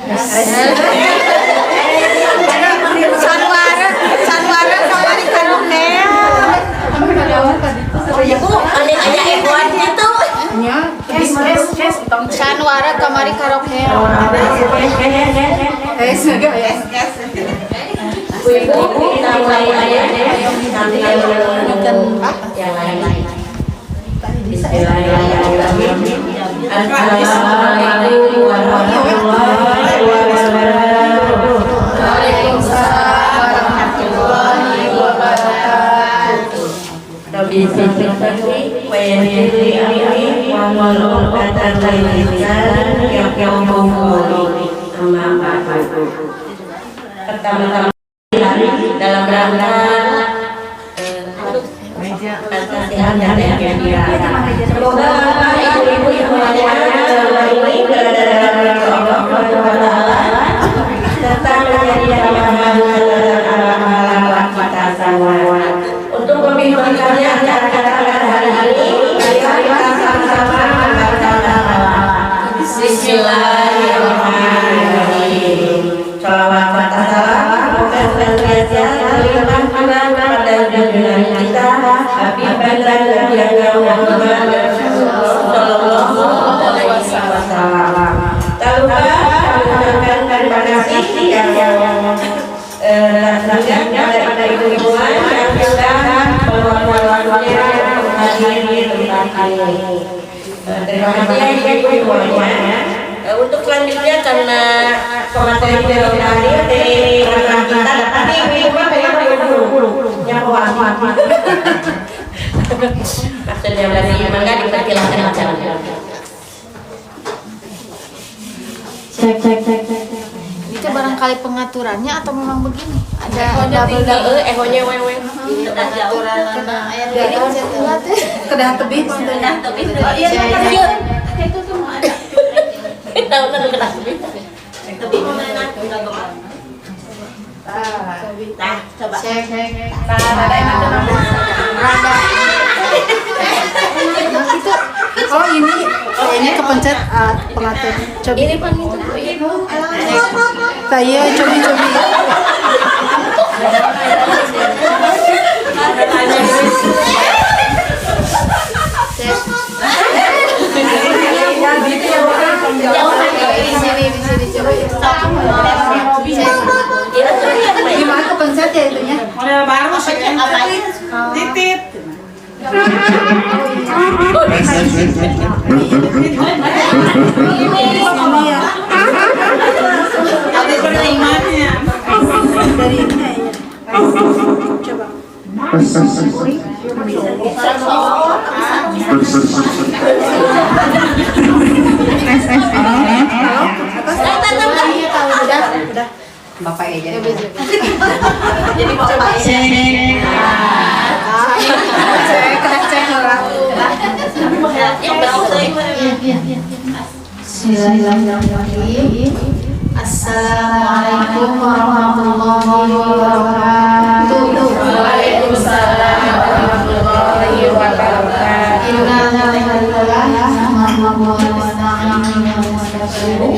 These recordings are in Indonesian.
Sanwara kamari karaoke. Bu, ada aja egoan gitu. Sanwara kamari karaoke. Bu, tambahin aja nanti yang lain. Bismillahirrahmanirrahim. Assalamualaikum warahmatullahi wabarakatuh. Waalaikumsalam warahmatullahi wabarakatuh. Rabbi sifati wa yassirli amri wahlul 'uqdatam min lisani yafqahu qawli. Amma ba'du. Pertama-tama dalam rangka kasihan dan gembira. Semoga ibu-ibu semuanya terlindungi dari Allah Subhanahu wa taala serta menjadi amalan kita semua. Untuk membimbingkannya acara hari ini, mari kita sama-sama membaca Bismillahirrahmanirrahim. Shalawat serta salam semoga senantiasa terlimpah pada junjungan kita Habib dan yang Muhammad sallallahu alaihi wasallam. Tak lupa mengucapkan terima kasih yang daripada ibu-ibuan yang sudah meluangkan waktunya menghadiri tempat ini. Terima kasih ibu-ibuannya. Untuk selanjutnya karena pemateri belum hadir dari rekan kita, tapi ibu-ibu pengen dulu yang pewarna. Maksudnya dari mangga dipersilakan acaranya. Cek. Itu barangkali pengaturannya atau memang begini? Ada double ehonya wewe. pengaturan ayat kedah tebih. Oh iya, itu semua ada. Tahu kan kedah tebih. Tebih mana udah gak. Nah, coba. Cek. Itu ini kepencet pengatur. Coba. Ini pan itu. Saya coba. Gimana kepencet ya itunya? Model baru sih. Titit. Ada penerimanya. Dari ini ya. Coba. Udah. Bapak aja. Jadi bapak Cek orang. Bismillahirrahmanirrahim. Assalamualaikum warahmatullahi wabarakatuh. Waalaikumsalam warahmatullahi wabarakatuh. Inna alhamdulillah nahmaduhu wa nasta'inuhu wa nastaghfiruh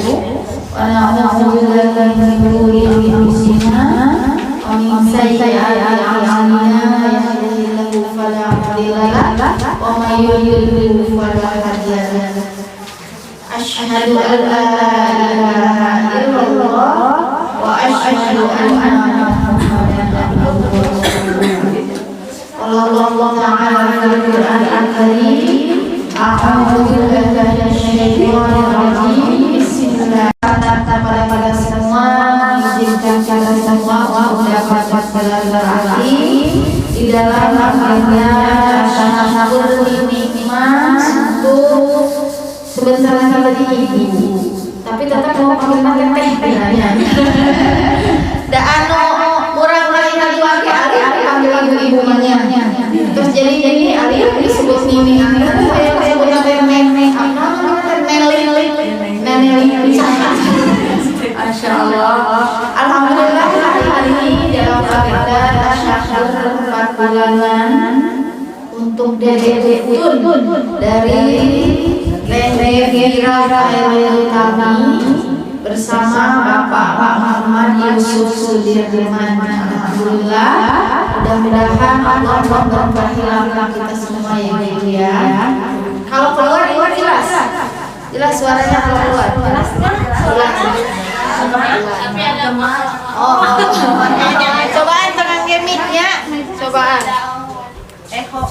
wa na'udzu billahi min shururi anfusina wa min sayyi'ati a'malina. Yahdihillahu fala mudilla lahu wa may yudlil fala hadiya lahu. Asyhadu an la ilaha illallah wa asyhadu anna Muhammadan abduhu wa rasuluh. Allah Ta'ala fil Qur'an al-Karim. A'udzu billahi minasyaitonir rajim. Bismillah. Pada semua izinkan kita semua mendapat berarti di dalam akhirnya syahur nikmat untuk sebentar lagi ibu, tapi tetap mau pakai teh ya. Da anu murah lagi hari panggil ibu-ibunya. Terus jadi hari disebut mimi saya sebutnya nenek apa nenek. Masya Allah. Alhamdulillah hari ini dalam agenda syahur 4 bulanan untuk Dede Utun dari Nenek Gira kami bersama Bapak Muhammad Yusuf Sudirman. Alhamdulillah, mudah-mudahan Allah memberkahi kita semua yang mulia. Kalau keluar jelas suaranya kalau keluar. Tapi ada Cobaan tangan gemiknya, cobaan. Eko.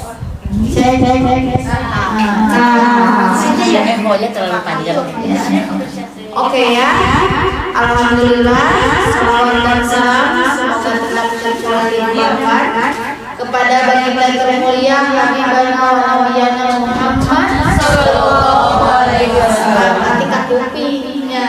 sini ya ekonya terlalu panjang. Oke ya. Alhamdulillah, salawat dan salam semoga tetap tercurahkan kepada baginda termulia Habibana wa Nabiyana Muhammad sallallahu alaihi wasallam. Ketika kupingnya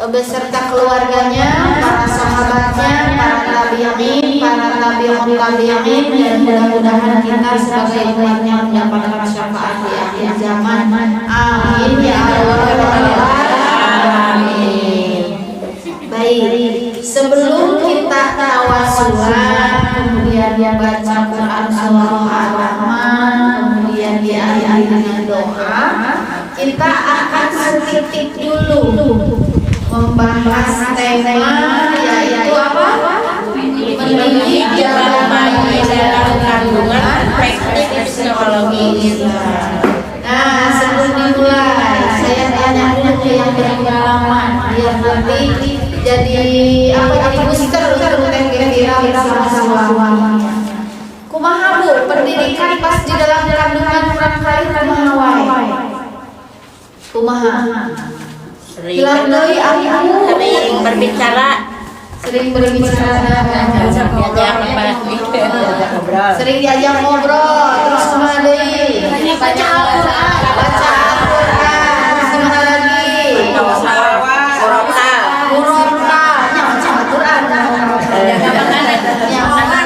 beserta keluarganya, para sahabatnya, para tabi'in, para tabi'in, dan mudah-mudahan kita sebagai umatnya mendapatkan syafaat di akhir zaman. Amin ya Allah. Amin. Baik, sebelum kita tawasulan, kemudian baca Quran surah Ar-Rahman, kemudian diakhiri dengan doa, kita akan sedikit dulu membahas tema yaitu apa? Mendidik jalan bayi dalam kandungan praktik psikologi. Nah, sebelum dimulai, saya tanya dulu ke yang berpengalaman biar nanti jadi booster untuk kira-kira bersama-sama. Kumaha Bu, pendidikan pas di dalam kandungan kurang kali kumaha wae? Kumaha? Sering berbicara, sering diajak ngobrol, terus kemana deui? Baca Al-Quran, terus kemana lagi?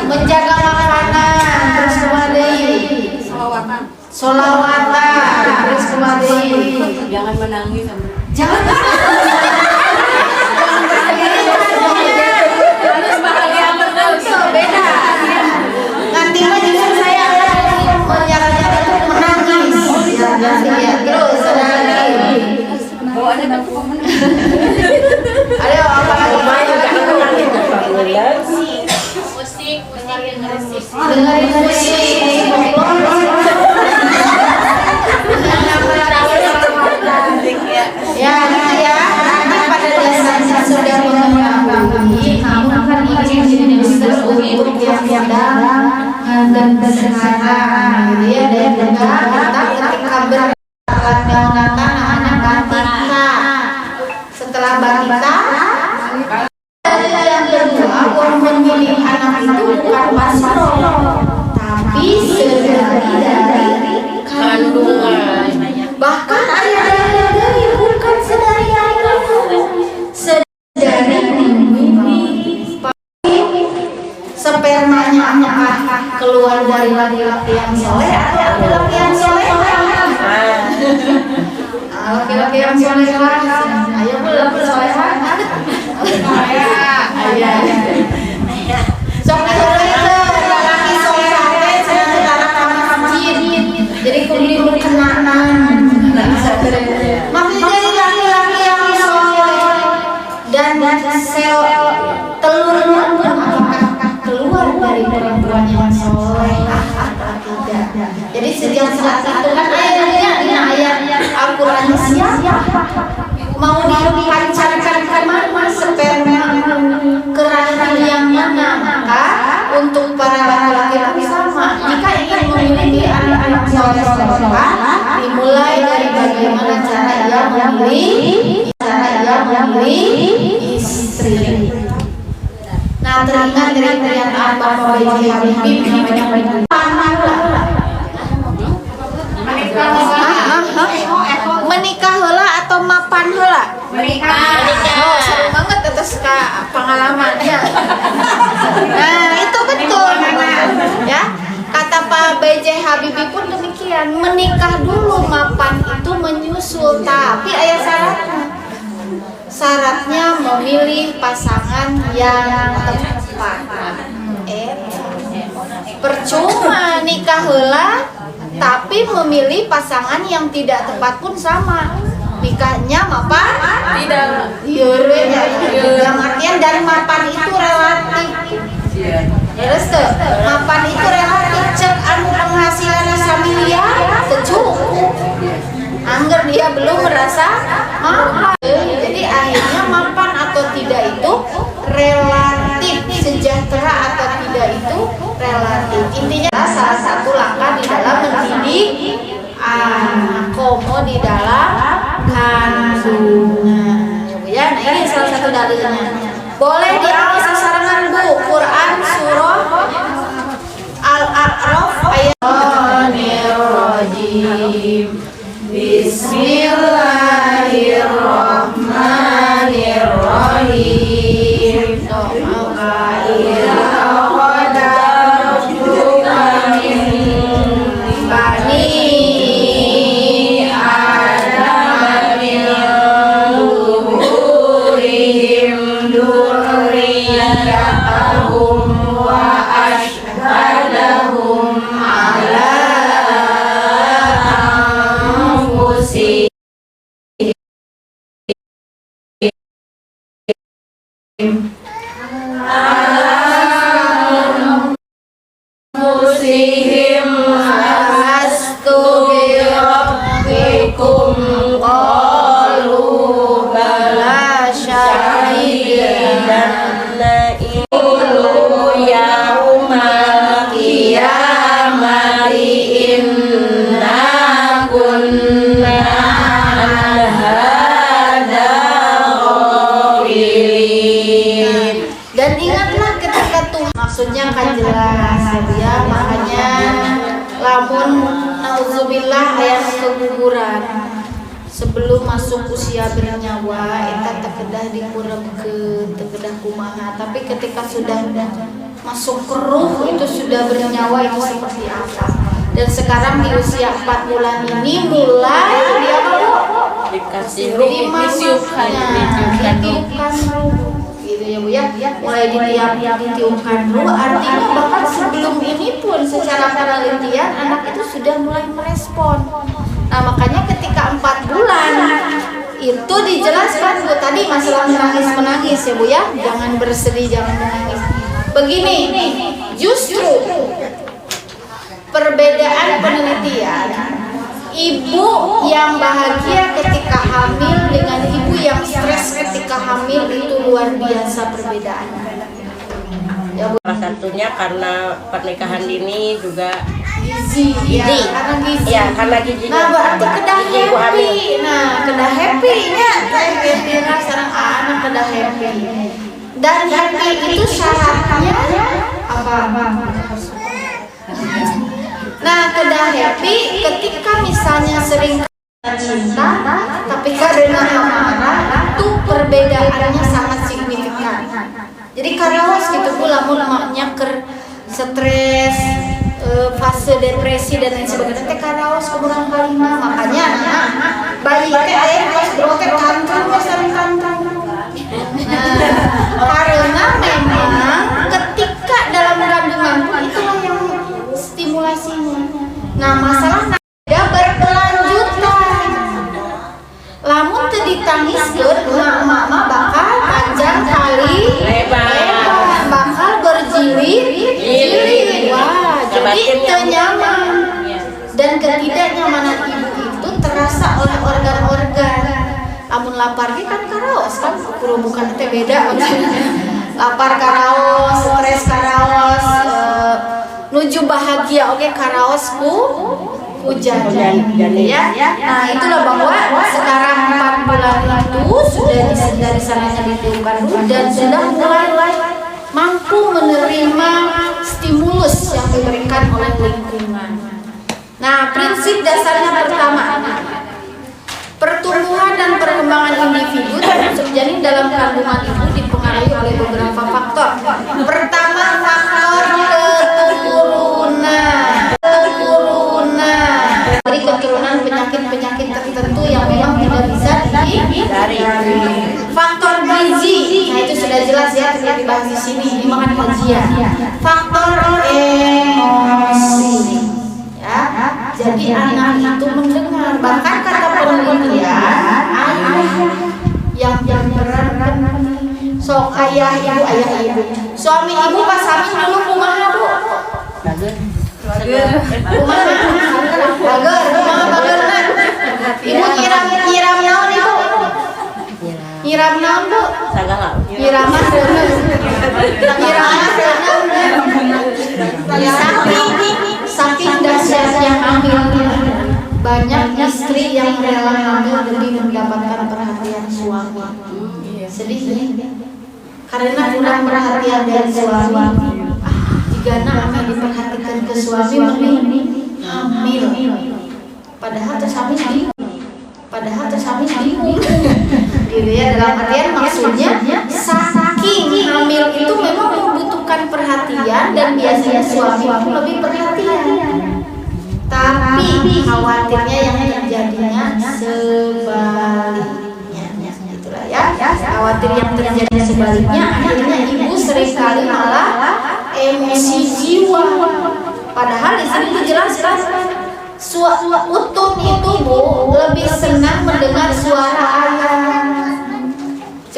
Menjaga makanan, terus kemana deui? Sholawatan, terus kemana deui? Jangan menangis. Jangan beda. Nanti mah justru saya akan menyarankan untuk menangis. Ya, terus ada lagi. Ayo apa lagi? musik, dengerin musik. Dengerin musik. Ya, gitu ya. Nanti pada dasarnya sudah mengetahui, namun kan ini justru untuk yang sedang dan sekarang, gitu ya. Dan juga kita ketika berangkat neonatan anak balita. Setelah balita, yang kedua, orang memilih anak itu bukan pasrah, tapi sedari dari kandungan. Bahkan dari bukan sedari spermanya apakah keluar dari laki-laki yang soleh atau laki-laki yang soleh? Laki-laki yang soleh ayo belum soleh. Sok laki soleh jadi kudu berkenanan. Maksudnya dari laki-laki yang soleh dan sel telurnya apakah keluar dari perempuan yang soleh atau tidak. Jadi sejak saat itu kan ayat Al-Quran siapa mau dipancarkan kemana sperma ke rahim yang mana, maka untuk para laki-laki sama jika ingin memiliki anak-anak soleh dimulai dari bagaimana cara ia memilih istri. Nah, teringat dari pernyataan Bapak B.J. Habibie menikah heula atau mapan heula? Menikah. Oh, seru banget atas pengalamannya. Nah, itu betul. Ya, kata Pak B.J. Habibie pun demikian. Menikah dulu, mapan itu menyusul. Tapi ayat syaratnya. Syaratnya memilih pasangan yang tepat. Percuma nikah heula tapi memilih pasangan yang tidak tepat pun sama. Pikanya mapan Tidak. dalam artian dan mapan itu relatif. Terus tuh, mapan itu relatif. Cek anu penghasilan familia secukup. Angger dia belum merasa mapan. Jadi akhirnya mapan atau tidak itu relatif, sejahtera atau tidak itu relatif. Intinya salah satu langkah di dalam mendidik anak, komo di dalam kandungan. Ya, nah ini salah satu dalilnya. Boleh diambil sesarangan Bu, Quran surah Al-A'raf ayat Bismillahirrahmanirrahim. Bismillahirrahmanirrahim. Musihim alastu bi rabbikum qalu bala syahidan qulu yaumal qiyamati inna kunna an hadza ghafilin. Dan ingatlah ketika tuh maksudnya kan jelas ya, makanya lamun nauzubillah ayat keguguran sebelum masuk usia bernyawa eta tekedah dikuremkeun tekedah kumaha, tapi ketika sudah masuk ke ruh itu sudah bernyawa itu seperti apa. Dan sekarang di usia 4 bulan ini mulai dia dikasih ruh, ditiupkan ruh gitu ya Bu ya, mulai ditiupkan ruh, artinya bahkan sebelum ini pun secara penelitian anak itu sudah mulai merespon. Nah makanya ketika 4 bulan itu dijelaskan Bu tadi masalah menangis ya Bu ya, jangan bersedih, jangan menangis. Begini, justru perbedaan penelitian ibu yang bahagia ketika hamil dengan ibu yang stres ketika hamil itu luar biasa perbedaannya. Ya Bu. Salah satunya karena pernikahan dini juga Gizi, ya, karena gizi. Ya, karena gizi. Nah, berarti kedah gizi ibu hamil. happy. Nah, kedah happy-nya, happy sareng anak kedah happy. Dan happy itu syaratnya apa? Nah, kedah happy ketika misalnya sering cinta, tapi karena amarah itu perbedaannya sangat signifikan. Jadi karawas gitu pula mun maknya stres, fase depresi dan lain sebagainya teh karawas kurang kalima. Makanya bayi teh aya pas brotek tantrum sareng tantrum. Karena memang ketika dalam kandungan pun itulah yang stimulasinya. Nah, masalah ada berkelanjutan. Lamun teu ditangiskeun mama bakal panjang kali lebar, bakal berjilid-jilid. Wah, jadi teu nyaman. Dan ketidaknyamanan ibu itu terasa oleh organ-organ. Lamun lapar ge kan karaos kan, bukan teh beda lapar karaos, stres karaos, nuju bahagia oke karaos hujan ya. Nah itulah bahwa sekarang 4 bulan itu sudah dari sananya ditiupkan dan sudah mulai mampu menerima stimulus yang diberikan oleh lingkungan. Nah prinsip dasarnya pertama, pertumbuhan dan perkembangan individu terjalin dalam kandungan ibu dipengaruhi oleh beberapa faktor. Pertama, faktor dari keturunan penyakit-penyakit tertentu yang memang tidak bisa dihindari. Faktor gizi, nah itu sudah jelas ya, tidak dibahas di sini, ini makan kajian. Faktor emosi, ya, jadi anak itu mendengar. Bahkan kata penelitian, ayah ibu. Suami ibu pas hamil dulu kumaha Bu? Bager. Kumaha? Bager. Ibu nyiram naon ibu? Nyiram naon Bu? Sagala. Nyiraman reuneuh. Saking dahsyatnya hamil, banyak istri yang rela hamil demi mendapatkan perhatian suami. Sedih ya? Karena kurang perhatian dari suami. Jika anak diperhatikan ke suami mending hamil. Padahal suami bingung. Gitu ya, dalam artian maksudnya saking hamil itu memang membutuhkan perhatian dan biasanya suami itu lebih perhatian. Tapi khawatirnya yang terjadinya sebaliknya. Itulah ya. Khawatir yang terjadi sebaliknya akhirnya ibu seringkali malah emosi jiwa. Padahal di sini dijelaskan Utun itu Bu lebih senang mendengar suara ayah.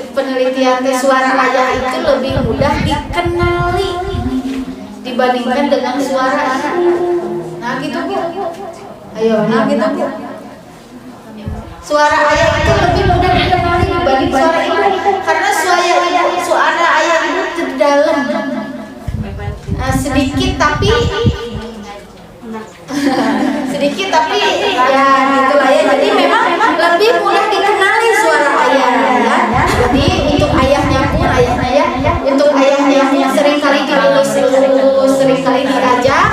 Penelitian suara ayah itu lebih mudah dikenali dibandingkan dengan suara ibu. Nah gitu Bu. Ayo, nah gitu Bu. Suara ayah itu lebih mudah dikenali dibanding suara ibu karena suara ayah itu terdalam. Sedikit tapi ya gitulah ya. Jadi memang lebih mudah dikenali suara ayah ya. Jadi untuk ayahnya untuk ayahnya seringkali dilulus, seringkali diajak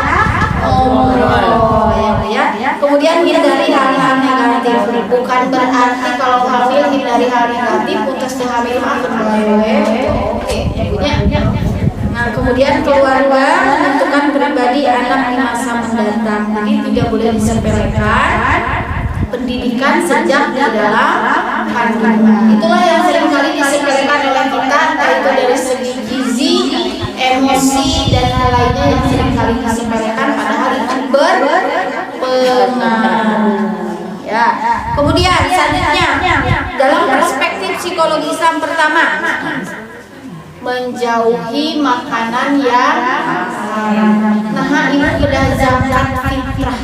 ya. Kemudian hindari hal-hal negatif. Bukan berarti kalau hamil hindari hal negatif untuk hamil akan oke. Nah, kemudian keluarga menentukan pribadi anak di masa mendatang. Jadi tidak boleh disepelekan pendidikan sejak di dalam kandungan. Itulah yang seringkali disepelekan oleh kita, entah itu dari segi gizi, emosi dan lainnya yang seringkali disepelekan, padahal itu berpengaruh. Ya. Kemudian selanjutnya dalam perspektif psikologi Islam pertama, menjauhi makanan yang haram. Nah, ini sudah zakat fitrah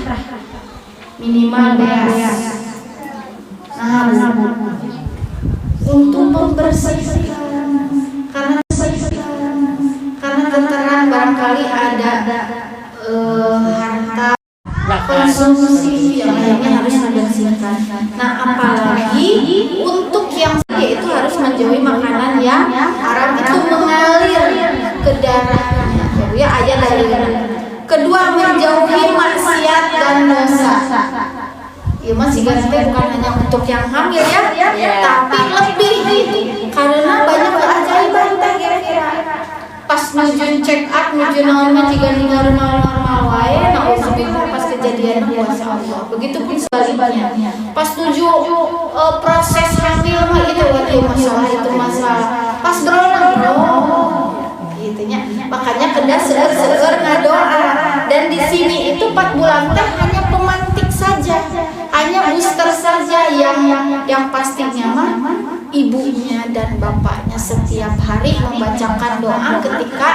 minimal beras. Nah, untuk membersihkan karena lantaran barangkali ada harta konsumsi yang lainnya harus dibersihkan. Nah, apalagi untuk yang itu harus menjauhi makanan yang haram, itu mengalir ke darahnya. Ya, ayat dari kedua, menjauhi maksiat dan dosa. Ya masih ganti bukan hanya untuk yang hamil ya, tapi lebih karena banyak keajaiban kira-kira. Pas nuju check up, nuju naonnya jika tinggal normal wae, nauzubillah pas kejadian Masya Allah. Begitupun sebaliknya. Pas nuju proses hamil mah itu waduh masalah itu masalah. Pas gitunya. Makanya kena seger ngadoa. Dan di sini itu 4 bulan teh hanya pemantik saja. Hanya booster saja yang pastinya mah ibunya dan bapaknya setiap hari membacakan doa ketika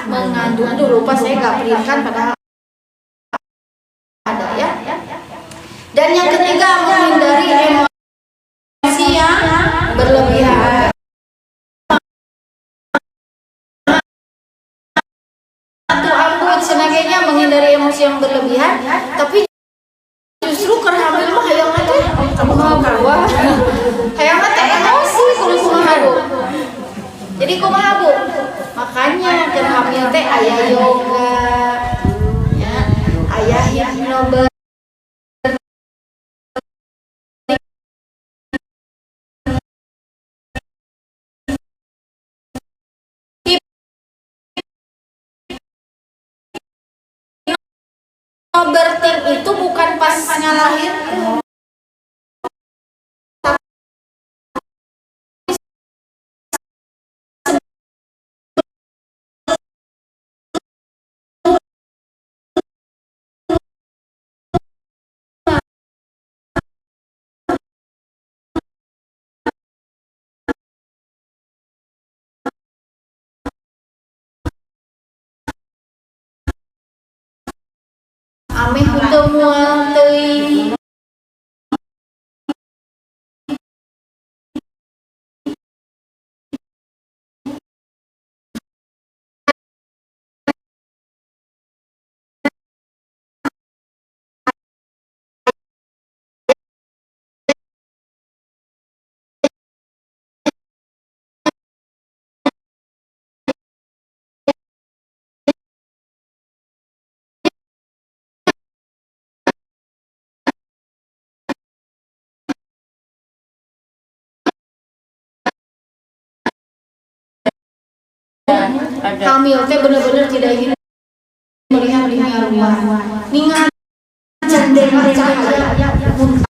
mengandung. Dulu pas saya nggak berikan padahal ada ya. Dan yang ketiga, menghindari emosi yang berlebihan. Atau ambut senaganya menghindari emosi yang berlebihan, tapi justru kerhamil mah hayang teh kumaha hayang teh emosi kumaha Bu. Jadi kumaha Bu? Makanya kerhamil teh aya yoga ya, aya hipnosis. Birthing itu bukan pas lahir, Ame henteu moal teuing. Hamil teh bener-bener tidak ingin melihat dunia luar. Ningali jendela cahaya trimester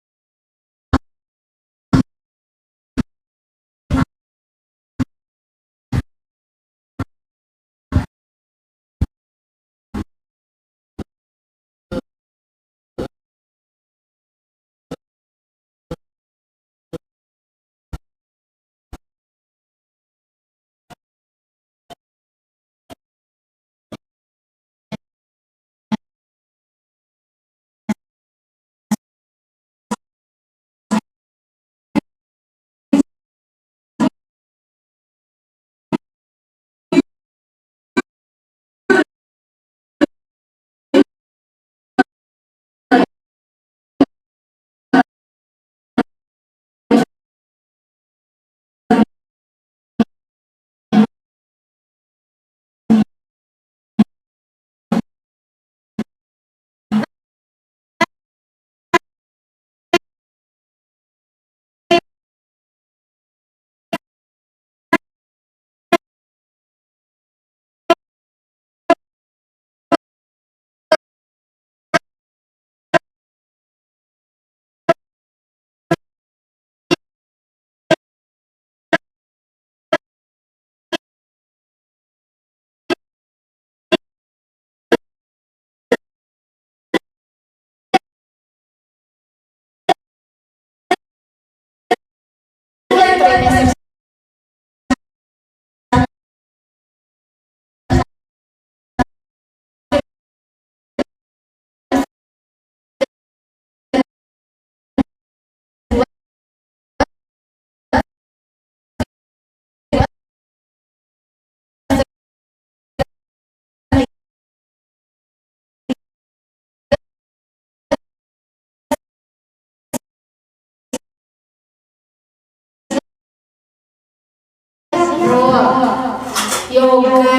yoga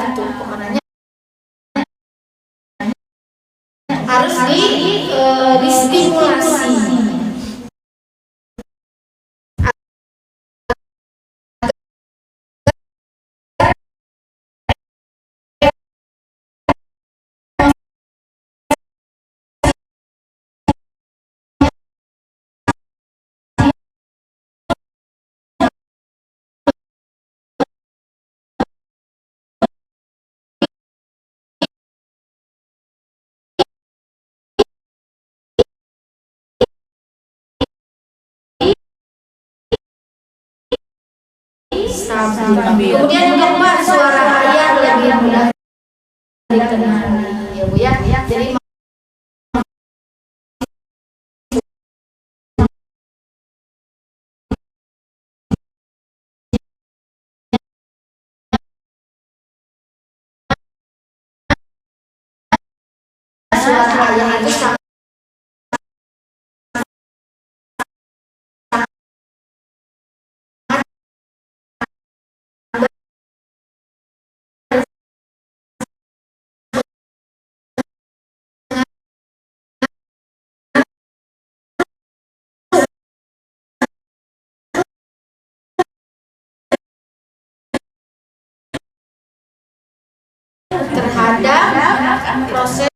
itu pemenangnya harus distimulasi. Stabil. Kemudian yang kedua suara ayah lebih mudah dikenali ya Bu ya. Jadi suara ayah itu sangat terhadap proses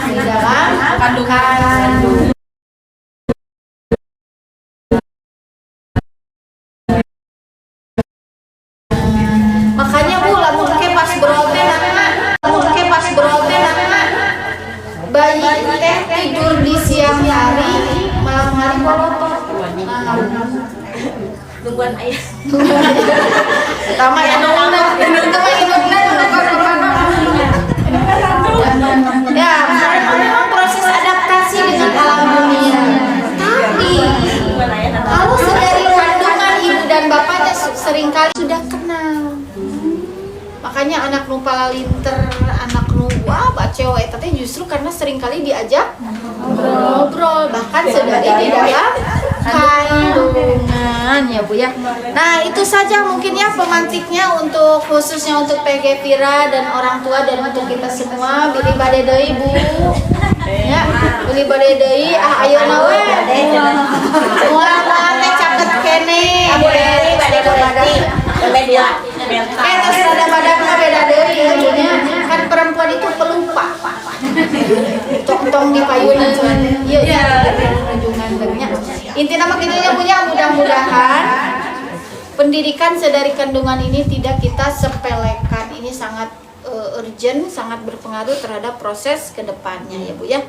di dalam kandungan. Tungguan ayah. Tama ya nungguan. Ya, memang proses adaptasi dengan alam dunia. Tapi Tungguan ayah. kalau sedari kandungan ibu dan bapaknya seringkali sudah kenal. Makanya anak nu palalinter, anak nu wah cewek, tapi justru karena seringkali diajak ngobrol, bahkan sedari di dalam kandungan ya Bu ya. Nah itu saja mungkin ya pemantiknya untuk khususnya untuk PG Pira dan orang tua dan untuk kita semua. Bili bade deui Bu. Ya, beli bade deui ayo nawe. Mual teh caket kene. Bade bade. Terus ada badannya beda deui ibunya. Kan perempuan itu pelupa. Tong di payunan iya kunjungan banyak. Intinya mah kitu nya punya mudah-mudahan pendidikan sedari kandungan ini tidak kita sepelekan. Ini sangat urgent, sangat berpengaruh terhadap proses kedepannya ya Bu ya.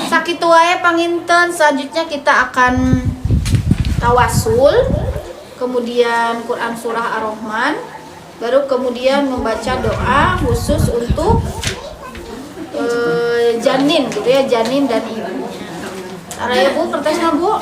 Sakitu wae panginten, selanjutnya kita akan tawasul, kemudian Quran surah Ar-Rahman, baru kemudian membaca doa khusus untuk janin gitu ya, janin dan ibunya. Araya Bu, kertasnya Bu.